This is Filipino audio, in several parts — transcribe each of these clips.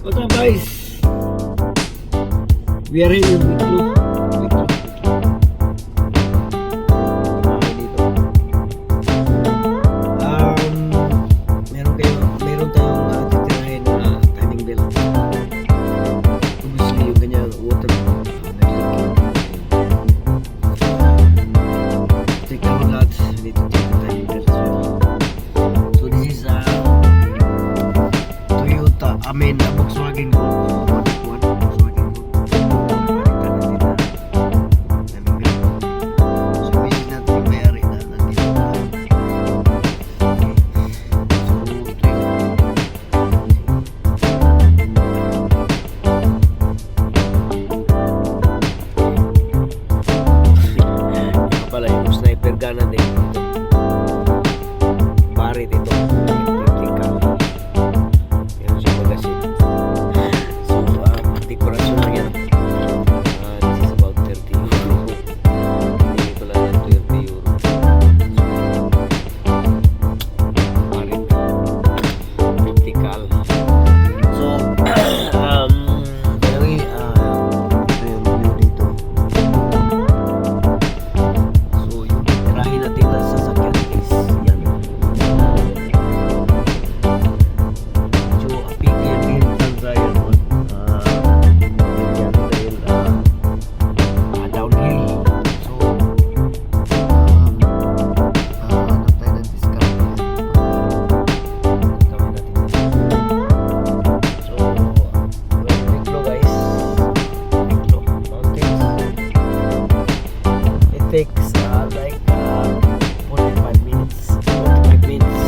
What's up guys? We are here in Wicklow. Meron tayong titirahin na timing belt. Obviously yung kanyang water take a look at dito timing belt as well. So this is Toyota, Volkswagen Golf. Volkswagen Golf. Timing belt. So this is natin yung may-ari na nandito na. Sniper gun din dito. Pare dito. Yan siya magasin. So, dekorasyon lang yan. This is about 30 euro. Hindi ko lang ng 30 euro. Pare. 50 cal. So, anyway, ito yung view dito. Natin na sasakyan is yan. So, apigil din tayo nun. Yan dahil downhill. So, hanap tayo ng discount. Gawin natin. So, Wicklow guys. Wicklow Mountains. It takes like 45 minutes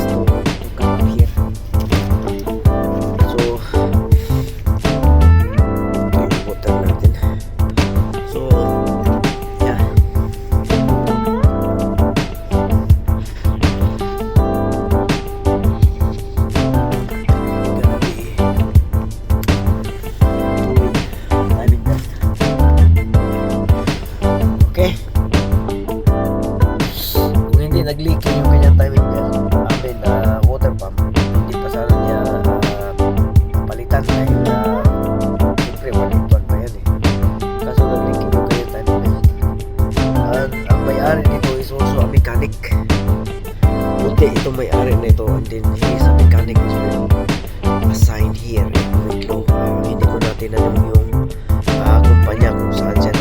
to come up here. So ito yung water natin. So yeah, gonna be doing diving that. Okay, nag-leaking yung kanyang timing belt, water pump, hindi pa sana niya palitan dahil siyempre 181 pa yan kaso nag-leaking yung kanyang timing belt. Ang may-ari nito is also a mechanic. Buti itong may-ari nito, and then he is a mechanic as well, assigned here in Wicklow. Hindi ko natin alam yung kumpanya kung saan siya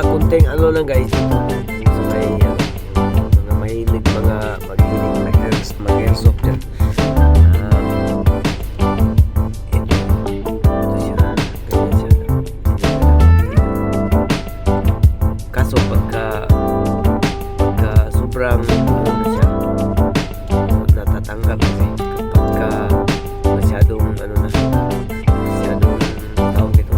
kunting ano lang guys dito sa may mga mahilig mag-airsoft dyan. Ito siya, ganyan siya. Kaso pagka sobrang ano na siya, natatanggal kasi kapagka masyadong ano na, masyadong tawag nito,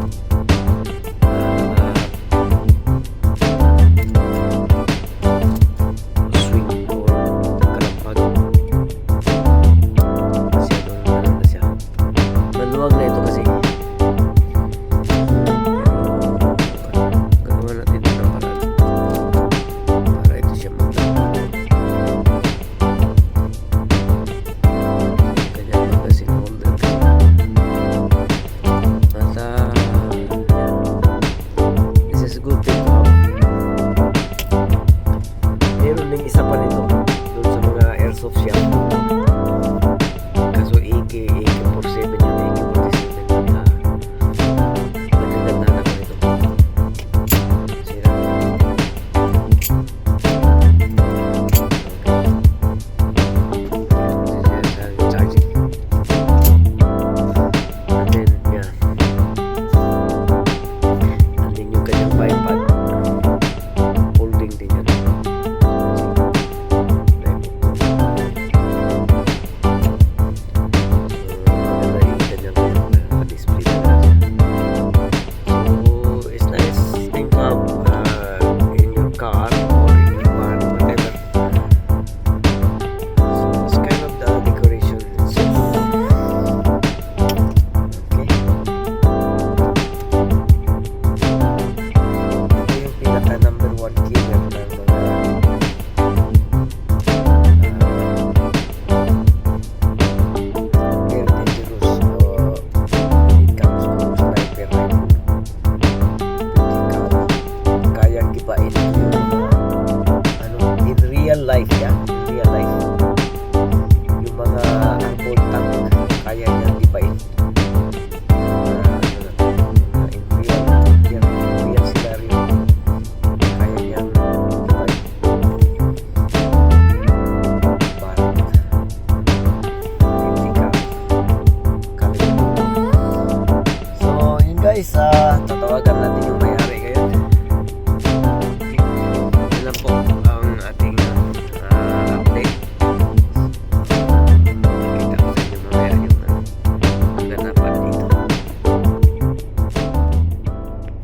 guys, tatawagan natin yung may